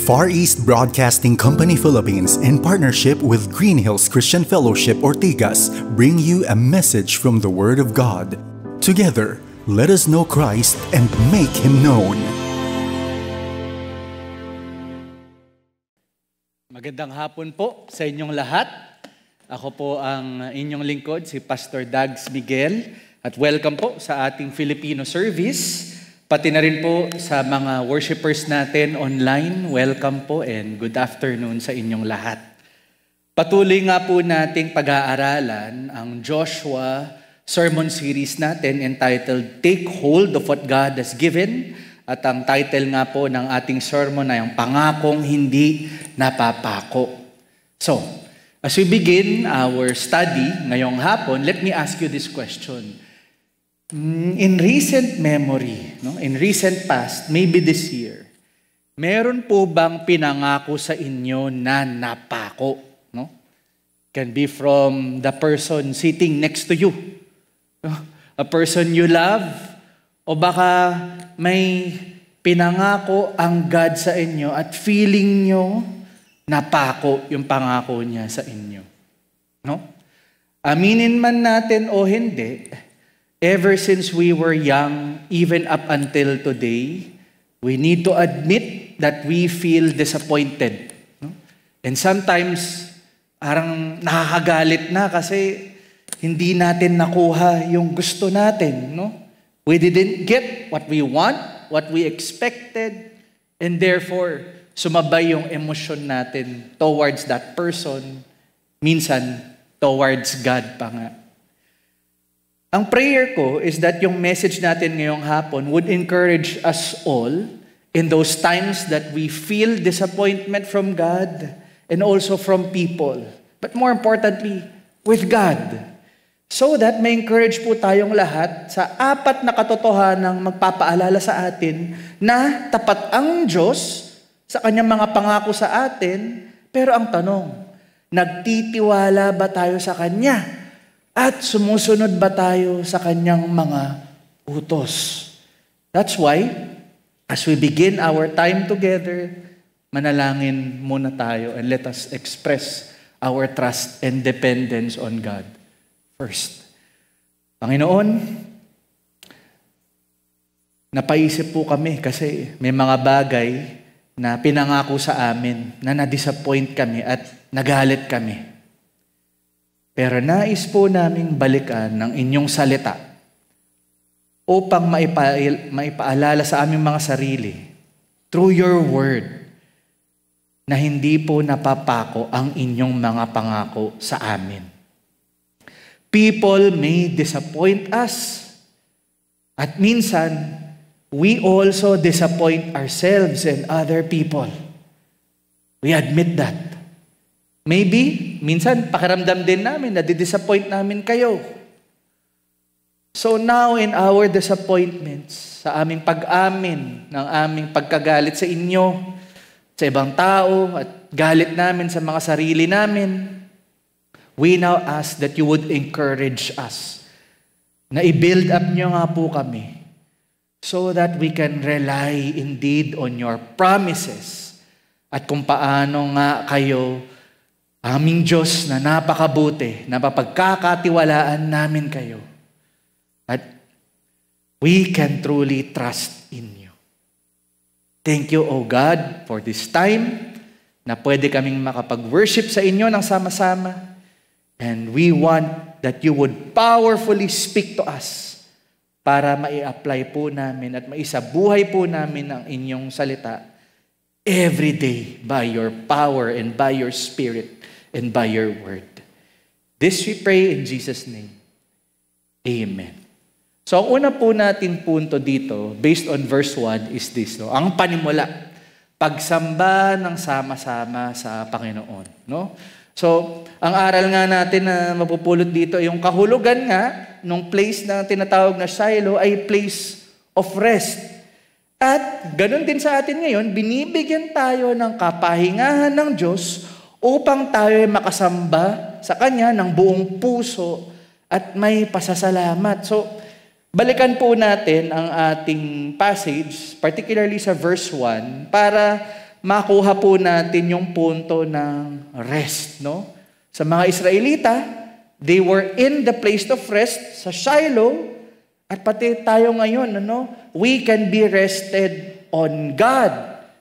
Far East Broadcasting Company Philippines, in partnership with Green Hills Christian Fellowship Ortigas, bring you a message from the Word of God. Together, let us know Christ and make Him known. Magandang hapon po sa inyong lahat. Ako po ang inyong lingkod, si Pastor Dags Miguel. At welcome po sa ating Filipino service. Pati na rin po sa mga worshipers natin online, welcome po and good afternoon sa inyong lahat. Patuloy nga po nating pag-aaralan ang Joshua sermon series natin entitled Take Hold of What God Has Given. At ang title nga po ng ating sermon ay ang Pangakong Hindi Napapako. So, as we begin our study ngayong hapon, let me ask you this question. In recent memory, in recent past, maybe this year, meron po bang pinangako sa inyo na napako? Can be from the person sitting next to you, a person you love, o baka may pinangako ang God sa inyo at feeling nyo napako yung pangako niya sa inyo. Aminin man natin o hindi, ever since we were young, even up until today, we need to admit that we feel disappointed. And sometimes, parang nakakagalit na kasi hindi natin nakuha yung gusto natin. We didn't get what we want, what we expected, and therefore, sumabay yung emosyon natin towards that person, minsan towards God pa nga. Ang prayer ko is that yung message natin ngayong hapon would encourage us all in those times that we feel disappointment from God and also from people. But more importantly, with God. So that may encourage po tayong lahat sa apat na katotohanang magpapaalala sa atin na tapat ang Diyos sa Kanyang mga pangako sa atin. Pero ang tanong, nagtitiwala ba tayo sa Kanya? At sumusunod ba tayo sa Kanyang mga utos? That's why, as we begin our time together, manalangin muna tayo and let us express our trust and dependence on God first. Panginoon, napaisip po kami kasi may mga bagay na pinangako sa amin na na-disappoint kami at nagalit kami. Pero nais po naming balikan ng inyong salita upang maipaalala sa aming mga sarili through your word na hindi po napapako ang inyong mga pangako sa amin. People may disappoint us at minsan we also disappoint ourselves and other people. We admit that. Maybe, minsan pakiramdam din namin na di-disappoint namin kayo. So now in our disappointments, sa aming pag-amin ng aming pagkagalit sa inyo, sa ibang tao, at galit namin sa mga sarili namin, we now ask that you would encourage us na i-build up nyo nga po kami so that we can rely indeed on your promises at kung paano nga kayo aming Diyos na napakabuti, na mapagkakatiwalaan namin kayo. At we can truly trust in you. Thank you, O God, for this time na pwede kaming makapag-worship sa inyo ng sama-sama. And we want that you would powerfully speak to us para mai-apply po namin at maisabuhay po namin ang inyong salita every day by your power and by your Spirit and by your word. This we pray in Jesus' name. Amen. So ang una po natin punto dito, based on verse 1, is this. Ang panimula, pagsamba ng sama-sama sa Panginoon. So, ang aral nga natin na mapupulot dito, yung kahulugan nga, nung place na tinatawag na Shiloh ay place of rest. At ganun din sa atin ngayon, binibigyan tayo ng kapahingahan ng Diyos upang tayo ay makasamba sa Kanya ng buong puso at may pasasalamat. So, Balikan po natin ang ating passage, particularly sa verse 1, para makuha po natin yung punto ng rest, no? Sa mga Israelita, they were in the place of rest sa Shiloh, at pati tayo ngayon, ano? We can be rested on God.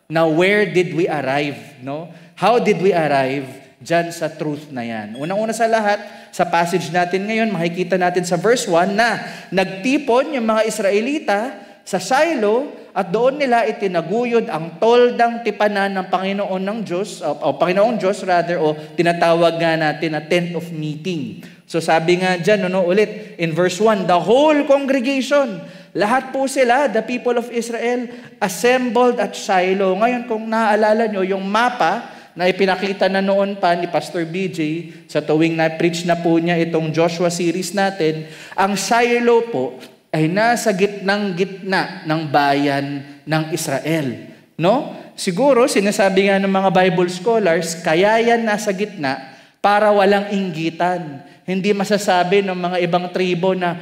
Now, where did we arrive, no? How did we arrive dyan sa truth na yan? Unang-una sa lahat, sa passage natin ngayon, makikita natin sa verse 1 na nagtipon yung mga Israelita sa Shiloh at doon nila itinaguyod ang toldang tipanan ng Panginoon ng Diyos, o Panginoong Diyos rather, o tinatawag nga natin na tent of meeting. So sabi nga dyan, ulit, in verse 1, the whole congregation, lahat po sila, the people of Israel, assembled at Shiloh. Ngayon, kung naaalala nyo, yung mapa na ipinakita na noon pa ni Pastor BJ sa tuwing na-preach na po niya itong Joshua series natin, ang Shiloh po ay nasa gitnang-gitna ng bayan ng Israel. No? Siguro, sinasabi nga ng mga Bible scholars, kaya yan nasa gitna para walang inggitan. Hindi masasabi ng mga ibang tribo na,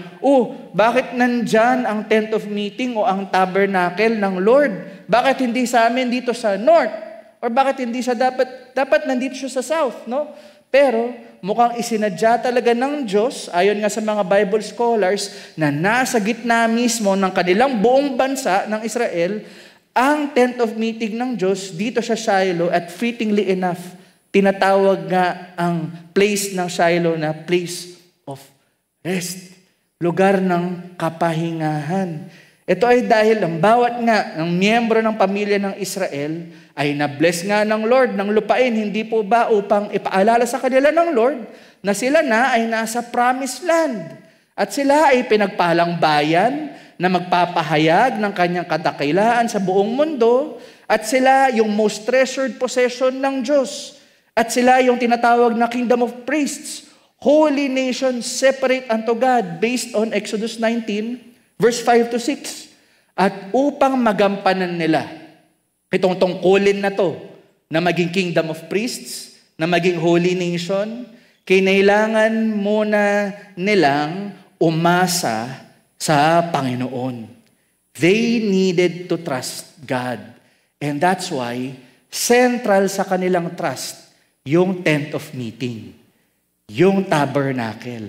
bakit nandyan ang tent of meeting o ang tabernacle ng Lord? Bakit hindi sa amin dito sa north? Or bakit hindi siya dapat nandito siya sa south, no? Pero mukhang isinadya talaga ng Diyos, ayon nga sa mga Bible scholars, na nasa gitna mismo ng kanilang buong bansa ng Israel, ang tent of meeting ng Diyos dito sa Shiloh, at fittingly enough, tinatawag nga ang place ng Shiloh na place of rest, lugar ng kapahingahan. Ito ay dahil ang bawat nga ng miyembro ng pamilya ng Israel ay na-bless nga ng Lord ng lupain, hindi po ba upang ipaalala sa kanila ng Lord na sila na ay nasa promised land at sila ay pinagpalang bayan na magpapahayag ng kanyang kadakilaan sa buong mundo at sila yung most treasured possession ng Diyos at sila yung tinatawag na kingdom of priests, holy nation separate unto God based on Exodus 19 verse 5 to 6. At upang magampanan nila itong tungkulin na to, na maging kingdom of priests, na maging holy nation, kinailangan muna nilang umasa sa Panginoon. They needed to trust God. And that's why, central sa kanilang trust, yung tent of meeting, yung tabernacle.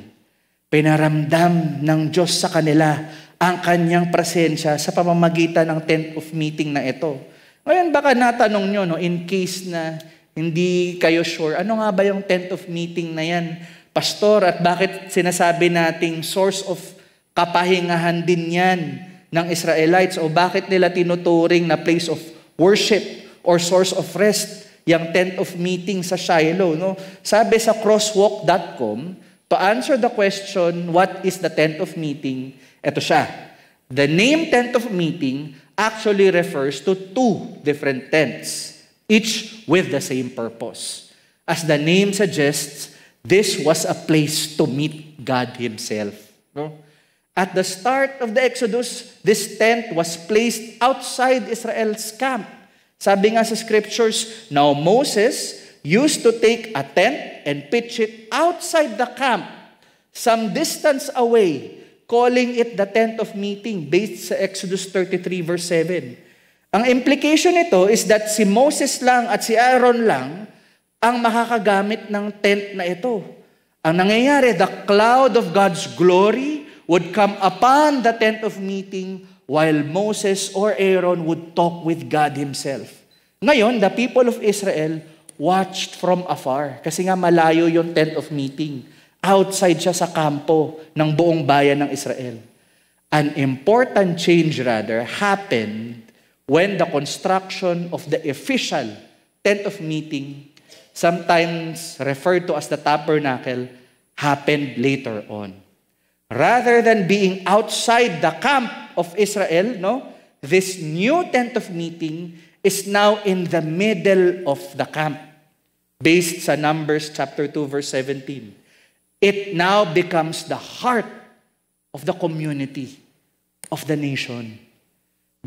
Pinaramdam ng Diyos sa kanila ang kanyang presensya sa pamamagitan ng tent of meeting na ito. Ngayon baka natanong nyo, in case na hindi kayo sure, ano nga ba yung tent of meeting na yan, Pastor, at bakit sinasabi nating source of kapahingahan din yan ng Israelites, o bakit nila tinuturing na place of worship or source of rest, yung tent of meeting sa Shiloh? No? Sabi sa crosswalk.com, to answer the question, what is the tent of meeting? Ito siya. The name tent of meeting actually refers to two different tents, each with the same purpose. As the name suggests, this was a place to meet God Himself. No? At the start of the Exodus, this tent was placed outside Israel's camp. Sabi nga sa scriptures, now Moses used to take a tent and pitch it outside the camp, some distance away, calling it the tent of meeting, based sa Exodus 33 verse 7. Ang implication nito is that si Moses lang at si Aaron lang ang makakagamit ng tent na ito. Ang nangyayari, the cloud of God's glory would come upon the tent of meeting while Moses or Aaron would talk with God Himself. Ngayon, the people of Israel watched from afar kasi nga malayo yung tent of meeting. Outside siya sa kampo ng buong bayan ng Israel. An important change rather happened when the construction of the official tent of meeting, sometimes referred to as the tabernacle, happened later on. Rather than being outside the camp of Israel, this new tent of meeting is now in the middle of the camp, based sa Numbers chapter 2 verse 17. It now becomes the heart of the community, of the nation.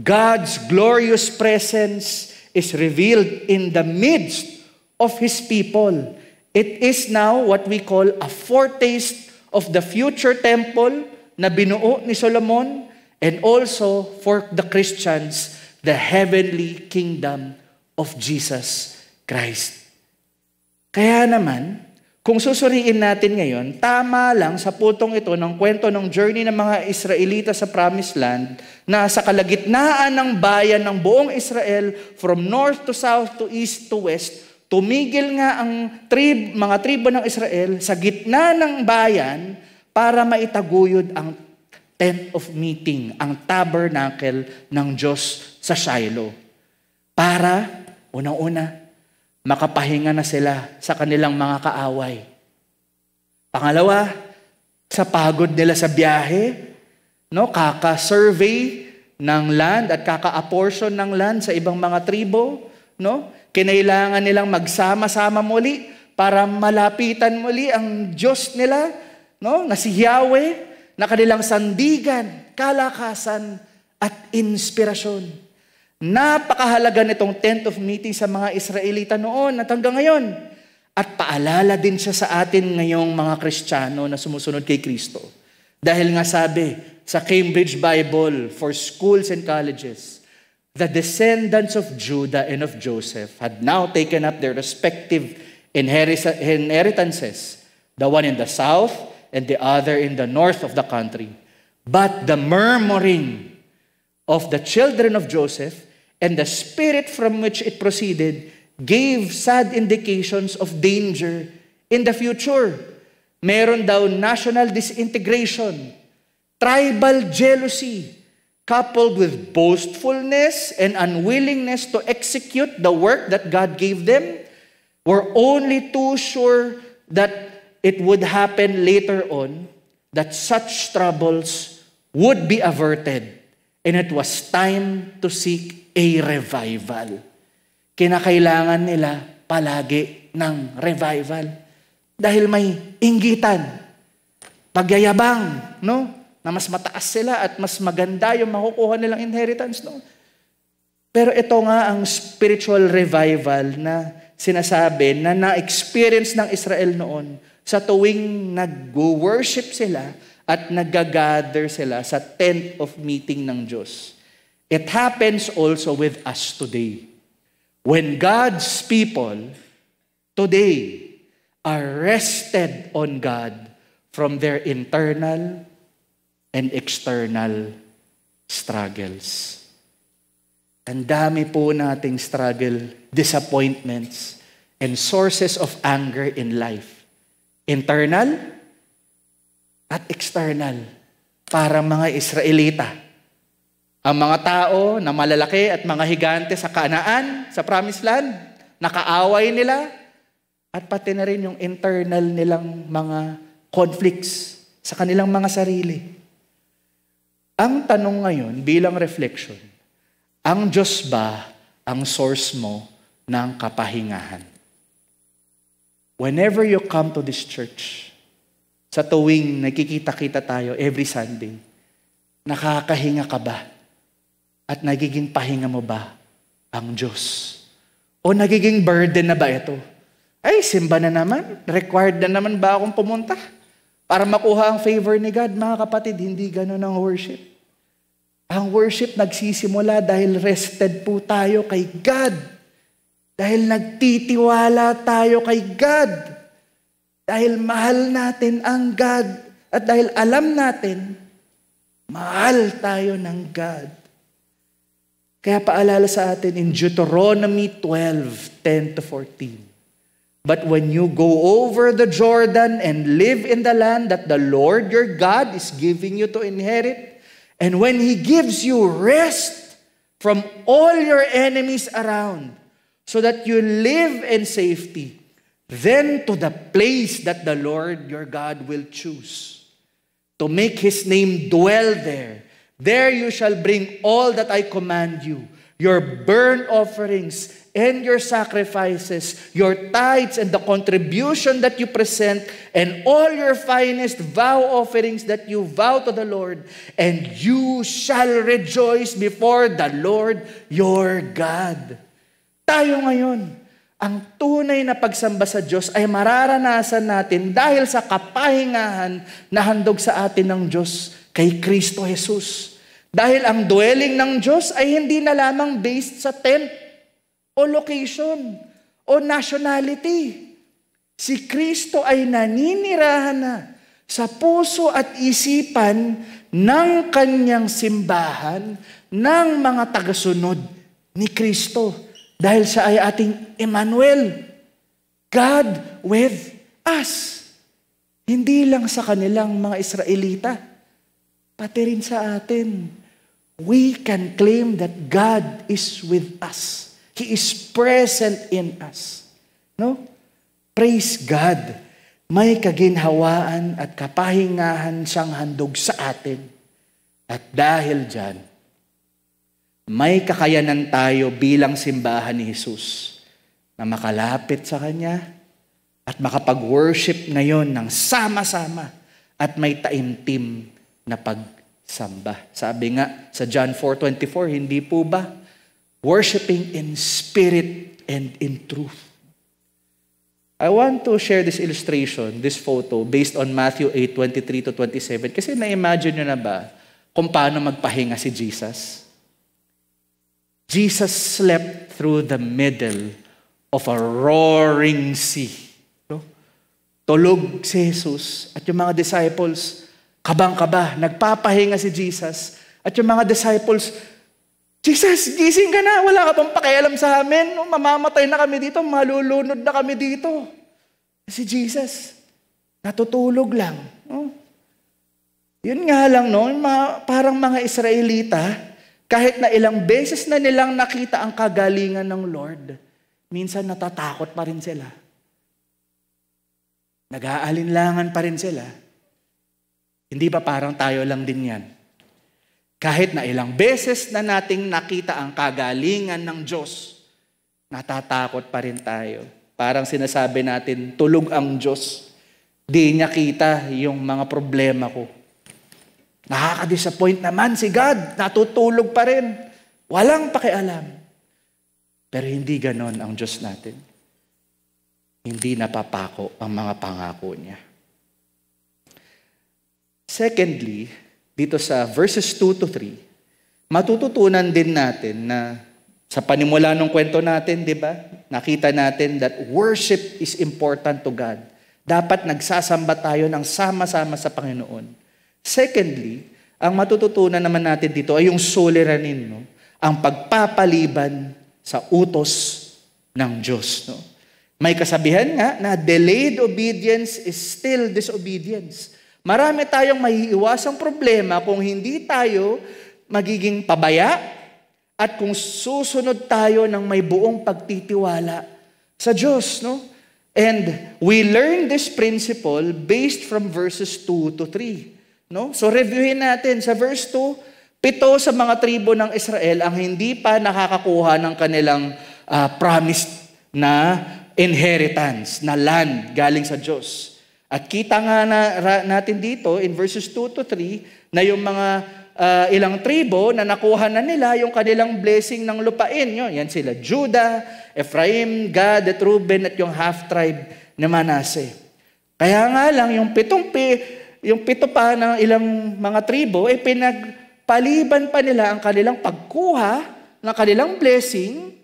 God's glorious presence is revealed in the midst of His people. It is now what we call a foretaste of the future temple na binuo ni Solomon, and also for the Christians, the heavenly kingdom of Jesus Christ. Kaya naman, kung susuriin natin ngayon, tama lang sa putong ito ng kwento ng journey ng mga Israelita sa Promised Land na sa kalagitnaan ng bayan ng buong Israel, from north to south to east to west, tumigil nga ang mga tribo ng Israel sa gitna ng bayan para maitaguyod ang tent of meeting, ang tabernacle ng Diyos sa Shiloh. Para, unang-una, makapahinga na sila sa kanilang mga kaaway. Pangalawa, sa pagod nila sa biyahe, kaka-survey ng land at kaka-apportion ng land sa ibang mga tribo, kinailangan nilang magsama-sama muli para malapitan muli ang Diyos nila, na si Yahweh, na kanilang sandigan, kalakasan at inspirasyon. Napakahalaga nitong tent of meeting sa mga Israelita noon at hanggang ngayon. At paalala din siya sa atin ngayong mga Kristiyano na sumusunod kay Kristo. Dahil nga sabi sa Cambridge Bible for schools and colleges, the descendants of Judah and of Joseph had now taken up their respective inheritances, the one in the south and the other in the north of the country. But the murmuring of the children of Joseph and the spirit from which it proceeded gave sad indications of danger in the future. Meron daw national disintegration, tribal jealousy, coupled with boastfulness and unwillingness to execute the work that God gave them. We're only too sure that it would happen later on, that such troubles would be averted. And it was time to seek a revival. Kinakailangan nila palagi ng revival. Dahil may inggitan, pagyayabang, na mas mataas sila at mas maganda yung makukuha nilang inheritance. Pero ito nga ang spiritual revival na sinasabi na na-experience ng Israel noon sa tuwing nag-worship sila at nag-gather sila sa tent of meeting ng Diyos. It happens also with us today. When God's people today are rested on God from their internal and external struggles. Ang dami po nating struggle, disappointments, and sources of anger in life. Internal at external. Para mga Israelita. Ang mga tao na malalaki at mga higante sa Kanaan, sa Promised Land, nakaaway nila, at pati na rin yung internal nilang mga conflicts sa kanilang mga sarili. Ang tanong ngayon, bilang reflection, ang Diyos ba ang source mo ng kapahingahan? Whenever you come to this church, sa tuwing nakikita-kita tayo every Sunday, nakakahinga ka ba? At nagiging pahinga mo ba ang Diyos? O nagiging burden na ba ito? Ay, simba na naman. Required na naman ba akong pumunta? Para makuha ang favor ni God, mga kapatid, hindi ganun ang worship. Ang worship nagsisimula dahil rested po tayo kay God. Dahil nagtitiwala tayo kay God. Dahil mahal natin ang God. At dahil alam natin, mahal tayo ng God. Kaya paalala sa atin in Deuteronomy 12:10-14. But when you go over the Jordan and live in the land that the Lord your God is giving you to inherit, and when He gives you rest from all your enemies around, so that you live in safety, then to the place that the Lord your God will choose, to make His name dwell there, there you shall bring all that I command you, your burnt offerings and your sacrifices, your tithes and the contribution that you present, and all your finest vow offerings that you vow to the Lord, and you shall rejoice before the Lord your God. Tayo ngayon, ang tunay na pagsamba sa Diyos ay mararanasan natin dahil sa kapahingahan na handog sa atin ng Diyos kay Kristo Jesus. Dahil ang dwelling ng Diyos ay hindi na lamang based sa tent o location o nationality. Si Kristo ay naninirahan na sa puso at isipan ng kanyang simbahan ng mga tagasunod ni Kristo. Dahil siya ay ating Emmanuel, God with us. Hindi lang sa kanilang mga Israelita, pati rin sa atin. We can claim that God is with us. He is present in us. No? Praise God. May kaginhawaan at kapahingahan siyang handog sa atin. At dahil dyan, may kakayanan tayo bilang simbahan ni Jesus na makalapit sa Kanya at makapag-worship ngayon ng sama-sama at may taimtim na pagsamba. Sabi nga sa John 4:24, hindi po ba? Worshiping in spirit and in truth. I want to share this illustration, this photo, based on Matthew 8:23-27. Kasi na-imagine nyo na ba kung paano magpahinga si Jesus? Jesus slept through the middle of a roaring sea. No? Tulog si Jesus at yung mga disciples, kabang-kaba, nagpapahinga si Jesus. At yung mga disciples, Jesus, gising ka na. Wala ka bang pakialam sa amin? Mamamatay na kami dito. Malulunod na kami dito. Si Jesus, natutulog lang. No? Yun nga lang, no? Parang mga Israelita, kahit na ilang beses na nilang nakita ang kagalingan ng Lord, minsan natatakot pa rin sila. Nag-aalinlangan pa rin sila. Hindi ba parang tayo lang din yan? Kahit na ilang beses na nating nakita ang kagalingan ng Diyos, natatakot pa rin tayo. Parang sinasabi natin, tulog ang Diyos. Di niya kita yung mga problema ko. Nakaka-disappoint naman si God. Natutulog pa rin. Walang pakialam. Pero hindi ganon ang Diyos natin. Hindi napapako ang mga pangako niya. Secondly, dito sa verses 2-3, matututunan din natin na sa panimula ng kwento natin, di ba? Nakita natin that worship is important to God. Dapat nagsasamba tayo ng sama-sama sa Panginoon. Secondly, ang matututunan naman natin dito ay yung suliranin, no? Ang pagpapaliban sa utos ng Diyos. No? May kasabihan nga na delayed obedience is still disobedience. Marami tayong maiiwasang problema kung hindi tayo magiging pabaya at kung susunod tayo ng may buong pagtitiwala sa Diyos. No? And we learn this principle based from verses 2-3. No? So reviewin natin sa verse 2, 7 sa mga tribo ng Israel ang hindi pa nakakakuha ng kanilang promised na inheritance, na land galing sa Diyos. At kita nga natin dito in verses 2-3 na yung mga ilang tribo na nakuha na nila yung kanilang blessing ng lupain. Yan sila, Judah, Ephraim, Gad, at Reuben at yung half-tribe na Manase. Kaya nga lang, yung pito pa ng ilang mga tribo, pinagpaliban pa nila ang kanilang pagkuha ng kanilang blessing.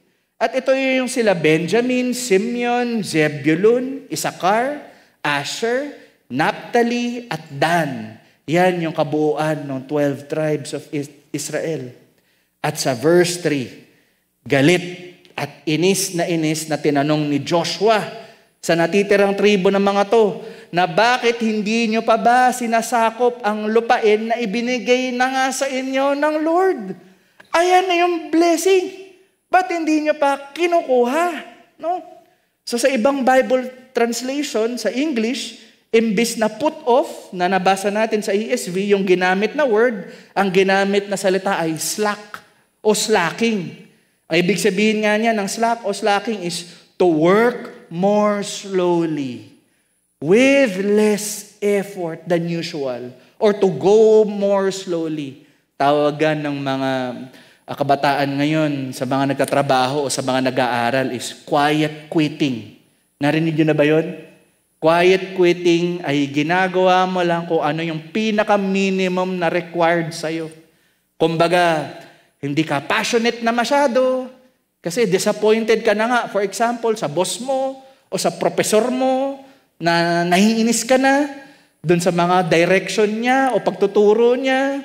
At ito yung sila Benjamin, Simeon, Zebulun, Issachar, Asher, Naphtali, at Dan. Yan yung kabuuan ng 12 tribes of Israel. At sa verse 3, galit at inis na tinanong ni Joshua sa natitirang tribo ng mga to, na bakit hindi nyo pa ba sinasakop ang lupain na ibinigay na nga sa inyo ng Lord? Ayan na yung blessing. Ba't hindi nyo pa kinukuha? No? So sa ibang Bible translation, sa English, imbis na put off, na nabasa natin sa ESV, yung ginamit na word, ang ginamit na salita ay slack o slacking. Ang ibig sabihin nga niya ng slack o slacking is to work more slowly, with less effort than usual, or to go more slowly. Tawagan ng mga kabataan ngayon sa mga nagtatrabaho o sa mga nag-aaral is quiet quitting. Narinig nyo na ba yun? Quiet quitting ay ginagawa mo lang kung ano yung pinaka-minimum na required sa'yo. Kumbaga, hindi ka passionate na masyado kasi disappointed ka na nga. For example, sa boss mo o sa professor mo na naiinis ka na dun sa mga direction niya o pagtuturo niya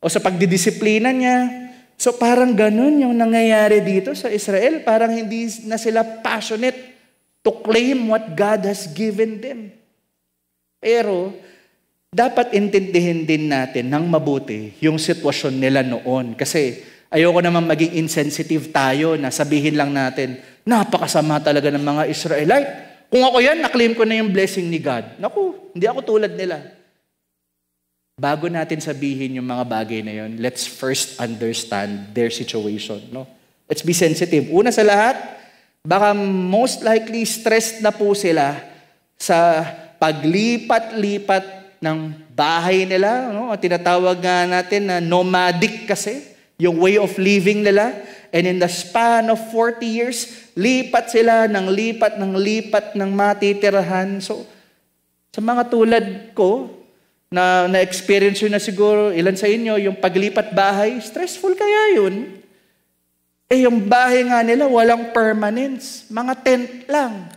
o sa pagdidisiplina niya. So parang ganun yung nangyayari dito sa Israel. Parang hindi na sila passionate to claim what God has given them. Pero, dapat intindihin din natin ng mabuti yung sitwasyon nila noon. Kasi, ayoko naman maging insensitive tayo na sabihin lang natin, napakasama talaga ng mga Israelite. Kung ako yan, naklaim ko na yung blessing ni God. Naku, hindi ako tulad nila. Bago natin sabihin yung mga bagay na yun, let's first understand their situation. No? Let's be sensitive. Una sa lahat, baka most likely stressed na po sila sa paglipat-lipat ng bahay nila. No? Tinatawag nga natin na nomadic kasi, yung way of living nila. And in the span of 40 years, lipat sila ng lipat ng matitirahan. So, sa mga tulad ko, na-experience yun na siguro, ilan sa inyo, yung paglipat bahay, stressful kaya yun? Yung bahay nga nila, walang permanence. Mga tent lang.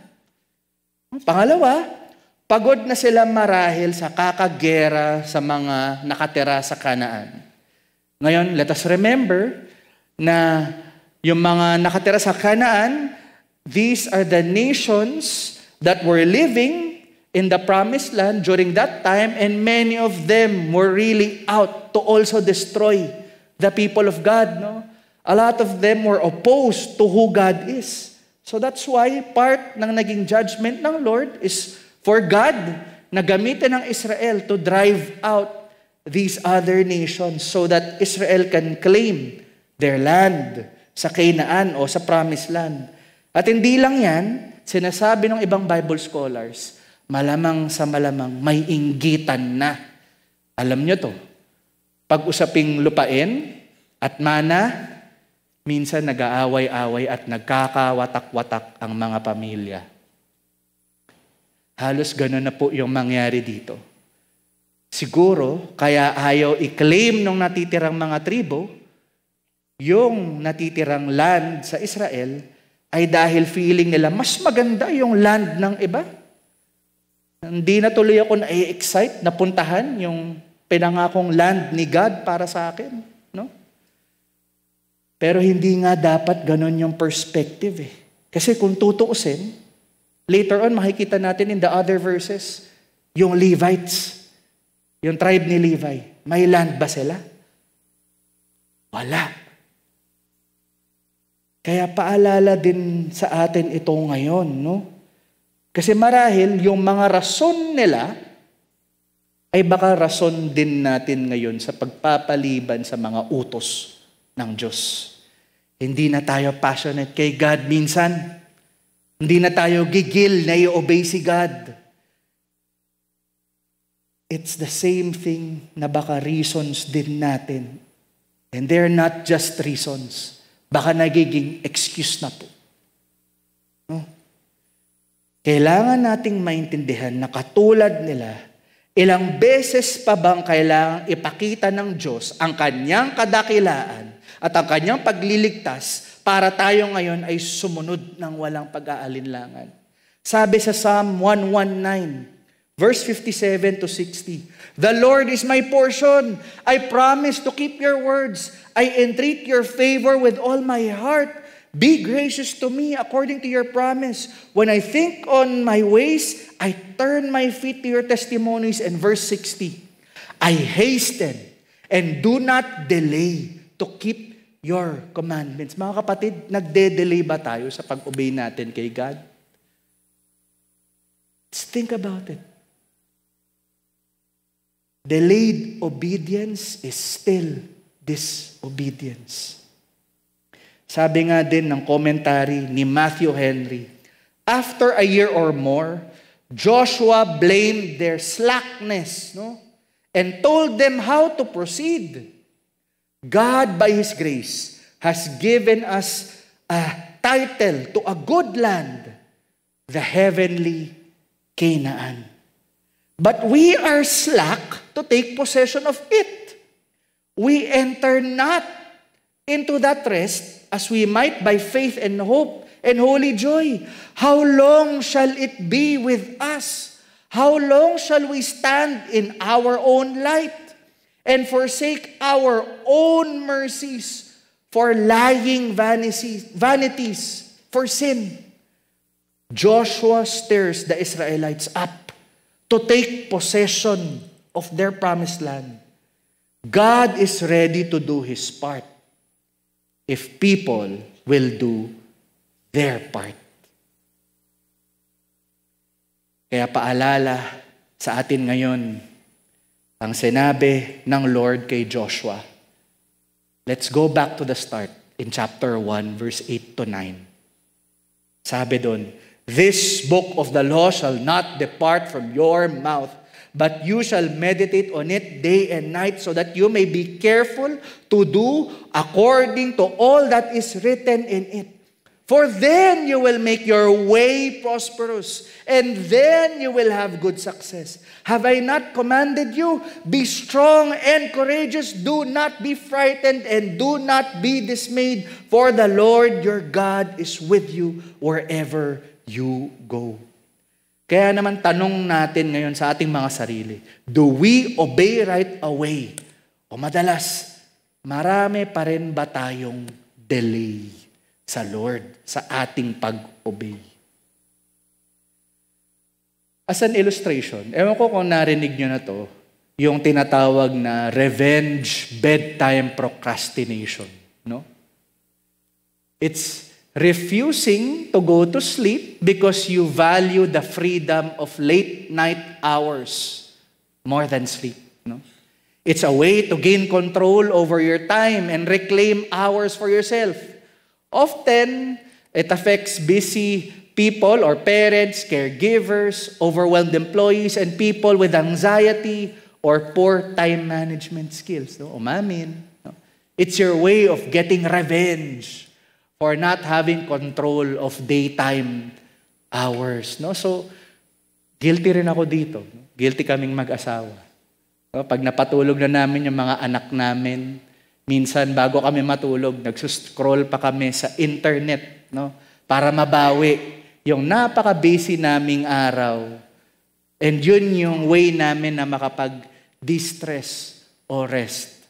Pangalawa, pagod na sila marahil sa kakagera sa mga nakatira sa Kanaan. Ngayon, let us remember na yung mga nakatira sa Kanaan, these are the nations that were living in the promised land during that time, and many of them were really out to also destroy the people of God, no? A lot of them were opposed to who God is. So that's why part ng naging judgment ng Lord is for God na gamitin ng Israel to drive out these other nations so that Israel can claim their land sa Canaan o sa Promised Land. At hindi lang yan, sinasabi ng ibang Bible scholars, malamang sa malamang may inggitan na. Alam nyo to, pag-usaping lupain at mana, minsan nag-aaway-away at nagkakawatak-watak ang mga pamilya. Halos gano'n na po yung mangyari dito. Siguro, kaya ayaw i-claim ng natitirang mga tribo, yung natitirang land sa Israel, ay dahil feeling nila, mas maganda yung land ng iba. Hindi na tuloy ako na-excite na puntahan yung pinangakong land ni God para sa akin. No? Pero hindi nga dapat ganun yung perspective eh. Kasi kung tutuusin, later on makikita natin in the other verses, yung Levites, yung tribe ni Levi, may land ba sila? Wala. Kaya paalala din sa atin ito ngayon, no? Kasi marahil yung mga rason nila ay baka rason din natin ngayon sa pagpapaliban sa mga utos ng Diyos. Hindi na tayo passionate kay God minsan. Hindi na tayo gigil na i-obey si God. It's the same thing na baka reasons din natin. And they're not just reasons. Baka nagiging excuse na po. No? Kailangan nating maintindihan na katulad nila, ilang beses pa bang kailangang ipakita ng Diyos ang kanyang kadakilaan at ang kanyang pagliligtas para tayo ngayon ay sumunod ng walang pag-aalinlangan. Sabi sa Psalm 119, verse 57 to 60, "The Lord is my portion. I promise to keep your words. I entreat your favor with all my heart. Be gracious to me according to your promise. When I think on my ways, I turn my feet to your testimonies." And verse 60, "I hasten and do not delay to keep your commandments." Mga kapatid, nagde-delay ba tayo sa pag-obey natin kay God? Let's think about it. Delayed obedience is still disobedience. Sabi nga din ng commentary ni Matthew Henry, after a year or more, Joshua blamed their slackness, no? And told them how to proceed. God, by His grace, has given us a title to a good land, the heavenly Canaan. But we are slack to take possession of it. We enter not into that rest as we might by faith and hope and holy joy. How long shall it be with us? How long shall we stand in our own light and forsake our own mercies for lying vanities, for sin? Joshua stirs the Israelites up to take possession of their promised land. God is ready to do His part if people will do their part. Kaya paalala sa atin ngayon ang sinabi ng Lord kay Joshua. Let's go back to the start in chapter 1, verse 8 to 9. Sabi doon, "This book of the law shall not depart from your mouth, but you shall meditate on it day and night so that you may be careful to do according to all that is written in it. For then you will make your way prosperous, and then you will have good success. Have I not commanded you? Be strong and courageous. Do not be frightened and do not be dismayed, for the Lord your God is with you wherever you go." Kaya naman tanong natin ngayon sa ating mga sarili, do we obey right away? O madalas, marami pa rin ba tayong delay sa Lord, sa ating pag-obey? As an illustration, ewan ko kung narinig nyo na to, yung tinatawag na revenge bedtime procrastination. No? It's refusing to go to sleep because you value the freedom of late night hours more than sleep. No? It's a way to gain control over your time and reclaim hours for yourself. Often, it affects busy people or parents, caregivers, overwhelmed employees, and people with anxiety or poor time management skills. No? Umamin. No? It's your way of getting revenge for not having control of daytime hours. No? So, guilty rin ako dito. No? Guilty kaming mag-asawa. No? Pag napatulog na namin yung mga anak namin, minsan bago kami matulog, nagsuscroll pa kami sa internet, no? Para mabawi yung napaka-busy naming araw. And yun yung way namin na makapag-distress o rest.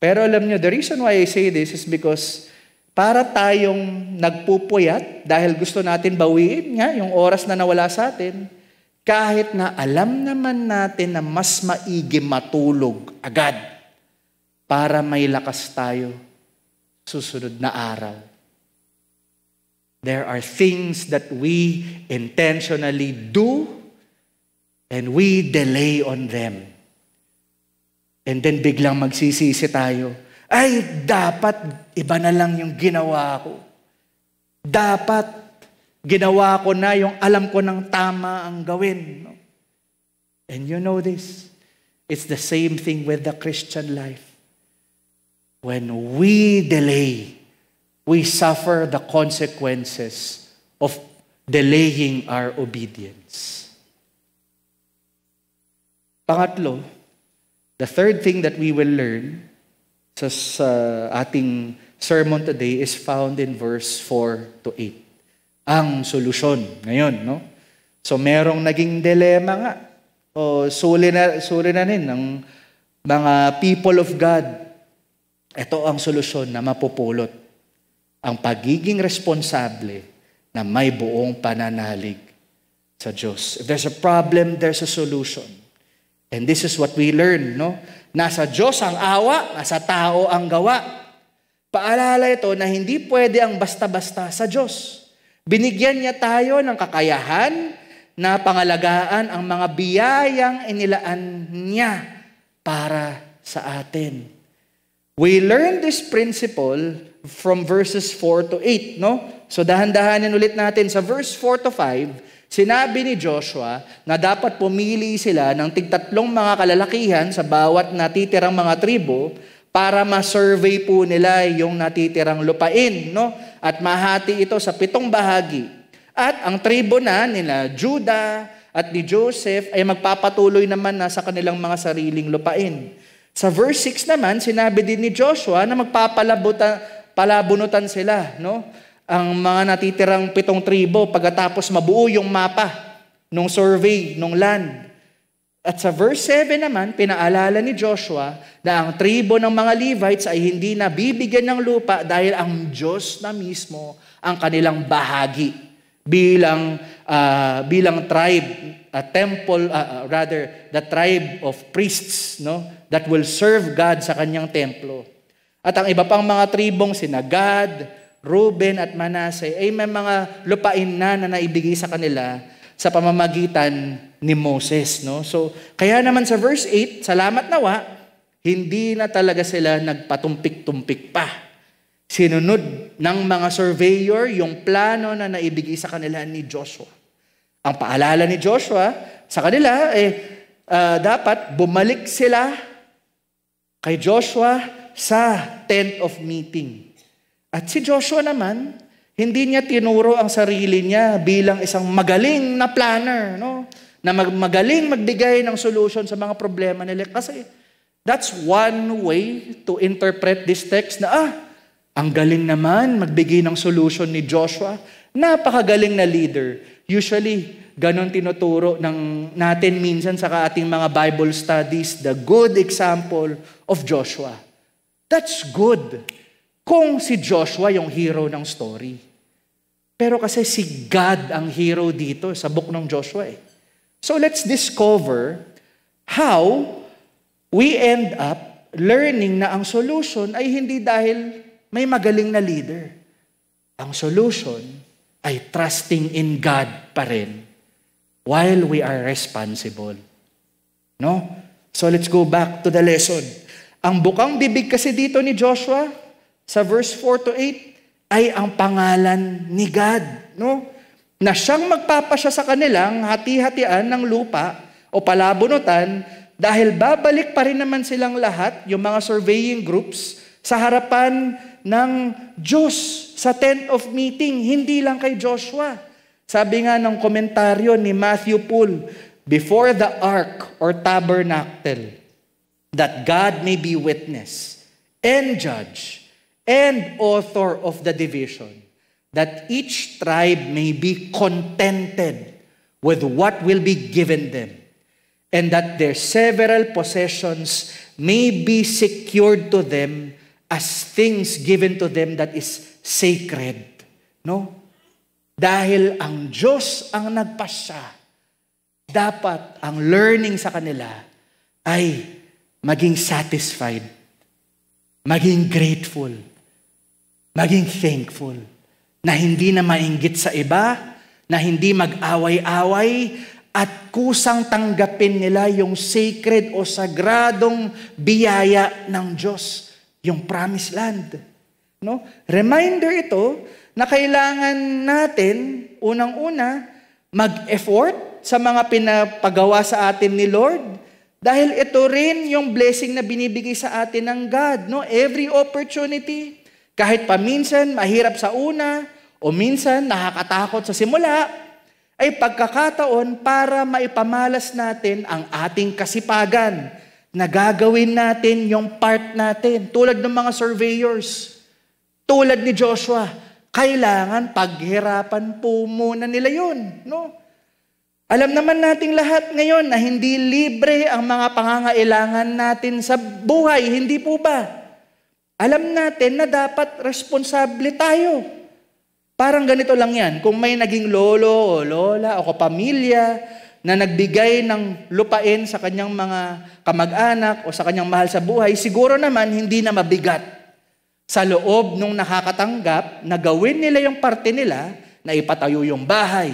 Pero alam nyo, the reason why I say this is because para tayong nagpupuyat dahil gusto natin bawiin nga yung oras na nawala sa atin, kahit na alam naman natin na mas maigi matulog agad para may lakas tayo susunod na araw. There are things that we intentionally do and we delay on them. And then biglang magsisisi tayo, ay, dapat iba na lang yung ginawa ko. Dapat ginawa ko na yung alam ko ng tama ang gawin. No? And you know this, it's the same thing with the Christian life. When we delay, we suffer the consequences of delaying our obedience. Pangatlo, the third thing that we will learn sa ating sermon today is found in verse 4 to 8. Ang solusyon ngayon, no? So merong naging dilema nga. O suli na rin ng mga people of God. Ito ang solusyon na mapupulot. Ang pagiging responsable na may buong pananalig sa Diyos. If there's a problem, there's a solution. And this is what we learn, no? Nasa Diyos ang awa, nasa tao ang gawa. Paalala ito na hindi pwede ang basta-basta sa Diyos. Binigyan niya tayo ng kakayahan na pangalagaan ang mga biyayang inilaan niya para sa atin. We learn this principle from verses 4 to 8, no? So dahan-dahanin ulit natin sa verse 4 to 5, sinabi ni Joshua na dapat pumili sila ng tig-tatlong mga kalalakihan sa bawat natitirang mga tribo para ma-survey po nila yung natitirang lupain, no? At mahati ito sa 7 bahagi. At ang tribo na nila Judah, at ni Joseph ay magpapatuloy naman na sa kanilang mga sariling lupain. Sa verse 6 naman, sinabi din ni Joshua na palabunutan sila, no? Ang mga natitirang 7 tribo pagkatapos mabuo yung mapa nung survey, nung land. At sa verse 7 naman, pinaalala ni Joshua na ang tribo ng mga Levites ay hindi na bibigyan ng lupa dahil ang Diyos na mismo ang kanilang bahagi bilang tribe, the tribe of priests, no, that will serve God sa kanyang templo. At ang iba pang mga tribong sina Gad, Reuben at Manasseh ay may mga lupain na naibigay sa kanila sa pamamagitan ni Moses, no? So, kaya naman sa verse 8, salamat nawa, hindi na talaga sila nagpatumpik-tumpik pa. Sinunod ng mga surveyor yung plano na naibigay sa kanila ni Joshua. Ang paalala ni Joshua sa kanila, dapat bumalik sila kay Joshua sa tent of meeting. At si Joshua naman, hindi niya tinuro ang sarili niya bilang isang magaling na planner, no? Na magaling magbigay ng solution sa mga problema nila. Kasi that's one way to interpret this text na, ang galing naman magbigay ng solution ni Joshua. Napakagaling na leader. Usually, ganon tinuturo natin minsan sa ating mga Bible studies, the good example of Joshua. That's good. Kung si Joshua yung hero ng story. Pero kasi si God ang hero dito sa book ng Joshua. So let's discover how we end up learning na ang solution ay hindi dahil may magaling na leader. Ang solution ay trusting in God pa rin while we are responsible. No? So let's go back to the lesson. Ang bukang bibig kasi dito ni Joshua sa verse 4 to 8 ay ang pangalan ni God, no? Na siyang magpapasya sa kanilang hati-hatian ng lupa o palabunutan dahil babalik pa rin naman silang lahat, yung mga surveying groups, sa harapan ng Diyos sa tent of meeting, hindi lang kay Joshua. Sabi nga ng komentaryo ni Matthew Poole, before the ark or tabernacle, that God may be witness and judge and author of the division, that each tribe may be contented with what will be given them, and that their several possessions may be secured to them as things given to them that is sacred. No? Dahil ang Diyos ang nagpasya, dapat ang learning sa kanila ay maging satisfied, maging grateful, maging thankful, na hindi na mainggit sa iba, na hindi mag-away-away, at kusang tanggapin nila yung sacred o sagradong biyaya ng Diyos, yung promised land. No? Reminder ito na kailangan natin, unang-una, mag-effort sa mga pinapagawa sa atin ni Lord, dahil ito rin yung blessing na binibigay sa atin ng God. No? Every opportunity, kahit paminsan mahirap sa una o minsan nakakatakot sa simula, ay pagkakataon para maipamalas natin ang ating kasipagan na gagawin natin yung part natin. Tulad ng mga surveyors, tulad ni Joshua, kailangan paghirapan po muna nila yun. No? Alam naman nating lahat ngayon na hindi libre ang mga pangangailangan natin sa buhay. Hindi po ba? Alam natin na dapat responsable tayo. Parang ganito lang yan. Kung may naging lolo o lola o kapamilya na nagbigay ng lupain sa kanyang mga kamag-anak o sa kanyang mahal sa buhay, siguro naman hindi na mabigat sa loob nung nakakatanggap na gawin nila yung parte nila na ipatayo yung bahay,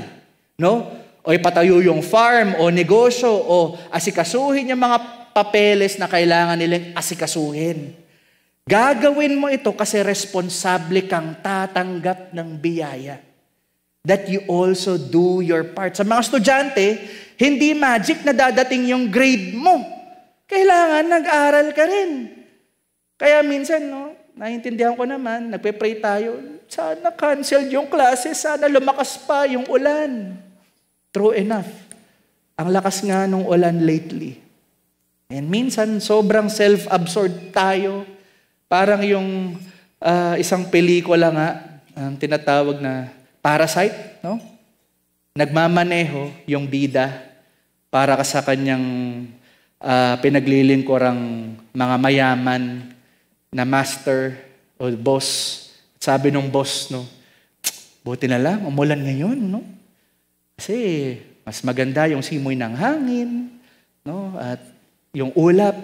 no? O ipatayo yung farm o negosyo o asikasuhin yung mga papeles na kailangan nilang asikasuhin. Gagawin mo ito kasi responsable kang tatanggap ng biyaya. That you also do your part. Sa mga estudyante, hindi magic na dadating yung grade mo. Kailangan nag-aral ka rin. Kaya minsan, no, naiintindihan ko naman, nagpe-pray tayo, sana cancel yung klase, sana lumakas pa yung ulan. True enough. Ang lakas nga nung ulan lately. And minsan, sobrang self-absorbed tayo. Parang yung isang pelikula nga, ang tinatawag na Parasite, no? Nagmamaneho yung bida para sa kanyang pinaglilingkurang mga mayaman na master o boss. Sabi nung boss, no, buti na lang, umulan ngayon, no? Kasi mas maganda yung simoy ng hangin, no? At yung ulap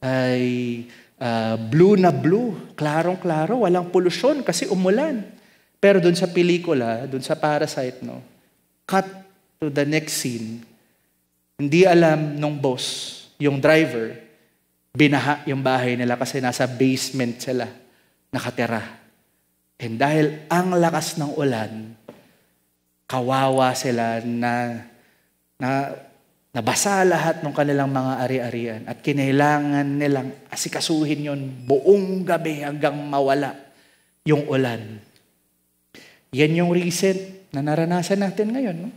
ay blue na blue, klarong-klaro, walang polusyon kasi umulan. Pero dun sa pelikula, dun sa Parasite, no, cut to the next scene, hindi alam nung boss, yung driver, binaha yung bahay nila kasi nasa basement sila nakatira. And dahil ang lakas ng ulan, kawawa sila na nabasa lahat ng kanilang mga ari-arian at kinailangan nilang asikasuhin yon buong gabi hanggang mawala yung ulan. Yan yung recent na naranasan natin ngayon. No?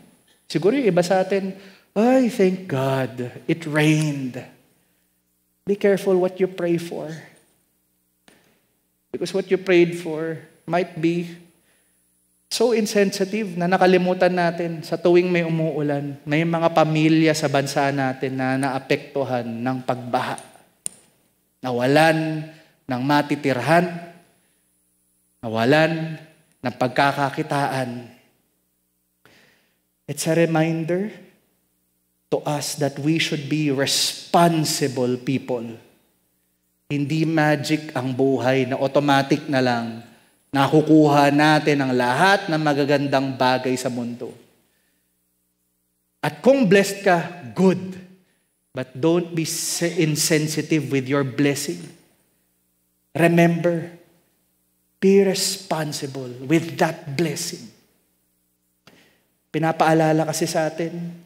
Siguro yung iba sa atin, ay, thank God, it rained. Be careful what you pray for. Because what you prayed for might be so insensitive na nakalimutan natin sa tuwing may umuulan. May mga pamilya sa bansa natin na naapektuhan ng pagbaha. Nawalan ng matitirhan. Nawalan ng pagkakakitaan. It's a reminder to us that we should be responsible people. Hindi magic ang buhay na automatic na lang nakukuha natin ang lahat ng magagandang bagay sa mundo. At kung blessed ka, good. But don't be insensitive with your blessing. Remember, be responsible with that blessing. Pinapaalala kasi sa atin,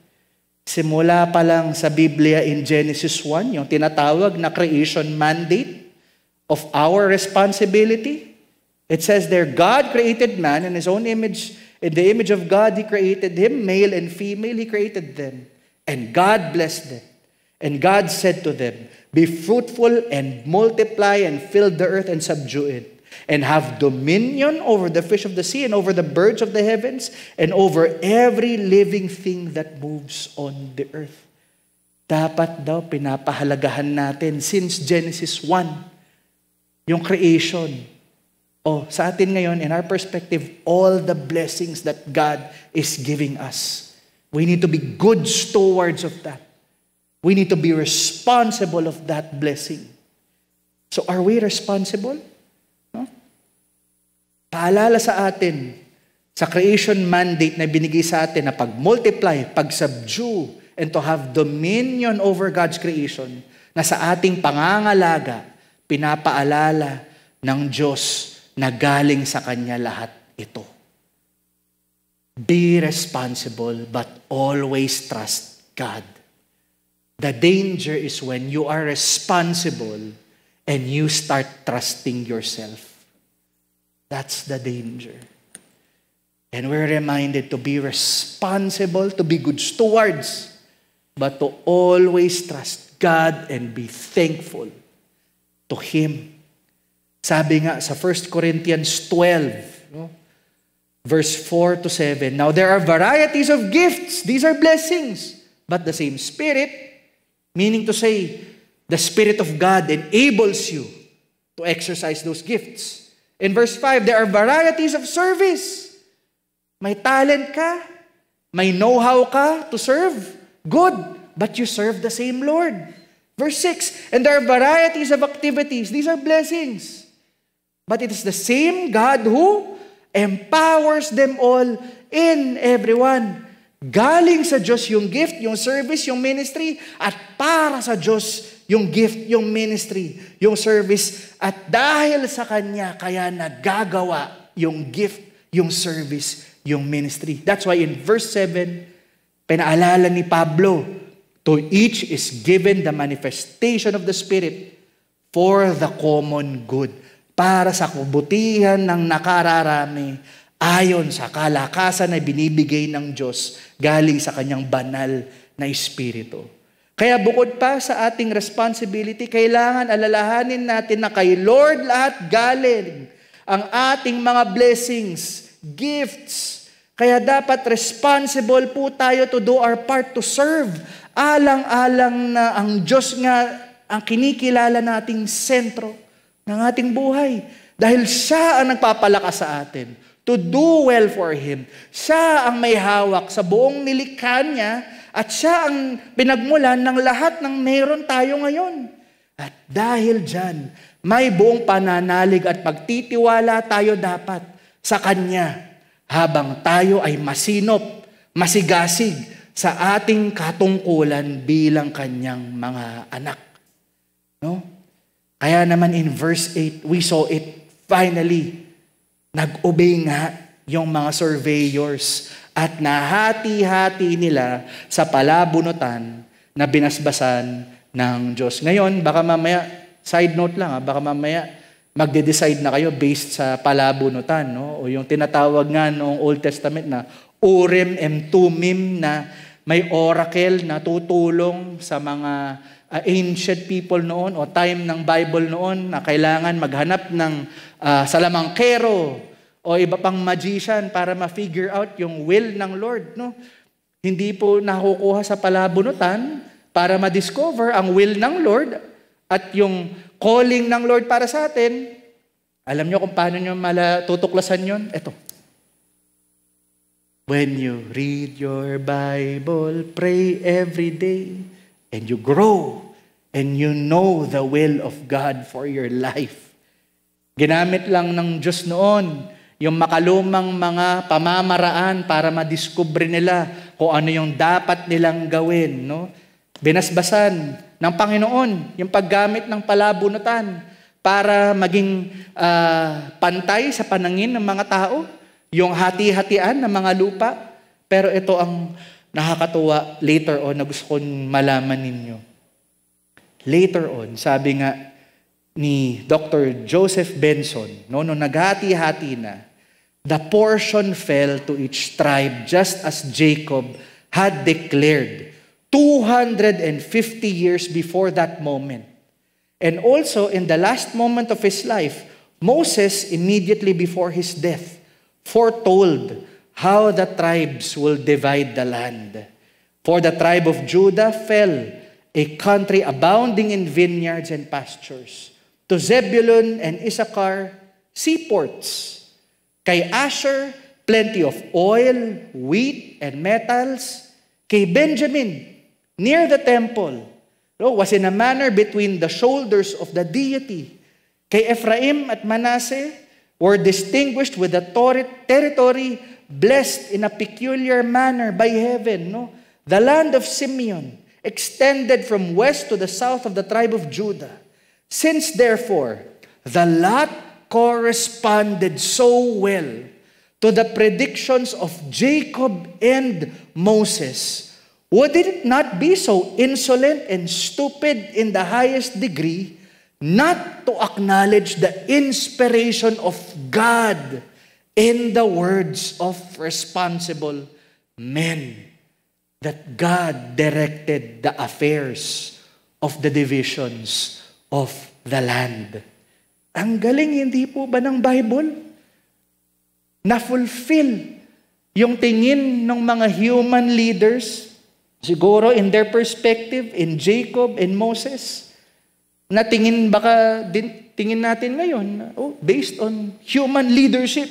simula pa lang sa Biblia in Genesis 1, yung tinatawag na creation mandate of our responsibility. It says there, God created man in His own image. In the image of God, He created him, male and female, He created them. And God blessed them. And God said to them, be fruitful and multiply and fill the earth and subdue it. And have dominion over the fish of the sea and over the birds of the heavens and over every living thing that moves on the earth. Dapat daw pinapahalagahan natin since Genesis 1, yung creation. Sa atin ngayon, in our perspective, all the blessings that God is giving us. We need to be good stewards of that. We need to be responsible of that blessing. So are we responsible? No? Paalala sa atin, sa creation mandate na binigay sa atin na pag-multiply, pag-subdue, and to have dominion over God's creation, na sa ating pangangalaga, pinapaalala ng Diyos na galing sa Kanya lahat ito. Be responsible, but always trust God. The danger is when you are responsible and you start trusting yourself. That's the danger. And we're reminded to be responsible, to be good stewards, but to always trust God and be thankful to Him. Sabi nga sa 1 Corinthians 12, no? Verse 4 to 7, now there are varieties of gifts. These are blessings, but the same Spirit, meaning to say, the Spirit of God enables you to exercise those gifts. In verse 5, there are varieties of service. May talent ka, may know-how ka to serve. Good, but you serve the same Lord. Verse 6, and there are varieties of activities. These are blessings. But it is the same God who empowers them all in everyone. Galing sa Diyos yung gift, yung service, yung ministry, at para sa Diyos yung gift, yung ministry, yung service, at dahil sa Kanya, kaya nagagawa yung gift, yung service, yung ministry. That's why in verse 7, pinaalala ni Pablo, to each is given the manifestation of the Spirit for the common good. Para sa kabutihan ng nakararami, ayon sa kalakasan na binibigay ng Diyos galing sa Kanyang banal na espiritu. Kaya bukod pa sa ating responsibility, kailangan alalahanin natin na kay Lord lahat galing ang ating mga blessings, gifts. Kaya dapat responsible po tayo to do our part to serve. Alang-alang na ang Diyos nga ang kinikilala nating sentro ng ating buhay. Dahil siya ang nagpapalakas sa atin to do well for Him. Siya ang may hawak sa buong nilikha niya at siya ang pinagmulan ng lahat ng meron tayo ngayon. At dahil dyan, may buong pananalig at pagtitiwala tayo dapat sa Kanya habang tayo ay masinop, masigasig sa ating katungkulan bilang Kanyang mga anak. No? Kaya naman in verse 8, we saw it finally. Nag-obey nga yung mga surveyors at nahati-hati nila sa palabunutan na binasbasan ng Diyos. Ngayon, baka mamaya, side note lang, baka mamaya magde-decide na kayo based sa palabunutan, no? O yung tinatawag nga noong Old Testament na Urim and Tumim na may oracle na tutulong sa mga ancient people noon o time ng Bible noon na kailangan maghanap ng salamangkero o iba pang magician para ma-figure out yung will ng Lord. No? Hindi po nakukuha sa palabunutan para ma-discover ang will ng Lord at yung calling ng Lord para sa atin. Alam nyo kung paano nyo tutuklasan yun? Ito. When you read your Bible, pray every day, and you grow, and you know the will of God for your life. Ginamit lang ng Diyos noon yung makalumang mga pamamaraan para madiskubre nila kung ano yung dapat nilang gawin. No? Binasbasan ng Panginoon yung paggamit ng palabunutan para maging pantay sa panangin ng mga tao, yung hati-hatian ng mga lupa. Pero ito ang nakakatuwa later on na gusto kong malaman ninyo. Later on, sabi nga ni Dr. Joseph Benson, no, nung naghati-hati na, the portion fell to each tribe just as Jacob had declared 250 years before that moment. And also in the last moment of his life, Moses, immediately before his death, foretold how the tribes will divide the land. For the tribe of Judah fell, a country abounding in vineyards and pastures. To Zebulun and Issachar, seaports. Kay Asher, plenty of oil, wheat, and metals. Kay Benjamin, near the temple, was in a manner between the shoulders of the deity. Kay Ephraim at Manasseh were distinguished with a territory blessed in a peculiar manner by heaven. No? The land of Simeon extended from west to the south of the tribe of Judah. Since therefore, the lot corresponded so well to the predictions of Jacob and Moses, would it not be so insolent and stupid in the highest degree not to acknowledge the inspiration of God in the words of responsible men, that God directed the affairs of the divisions of the land. Ang galing, hindi po ba ng Bible? Na-fulfill yung tingin ng mga human leaders, siguro in their perspective, in Jacob and Moses, na tingin natin ngayon, based on human leadership,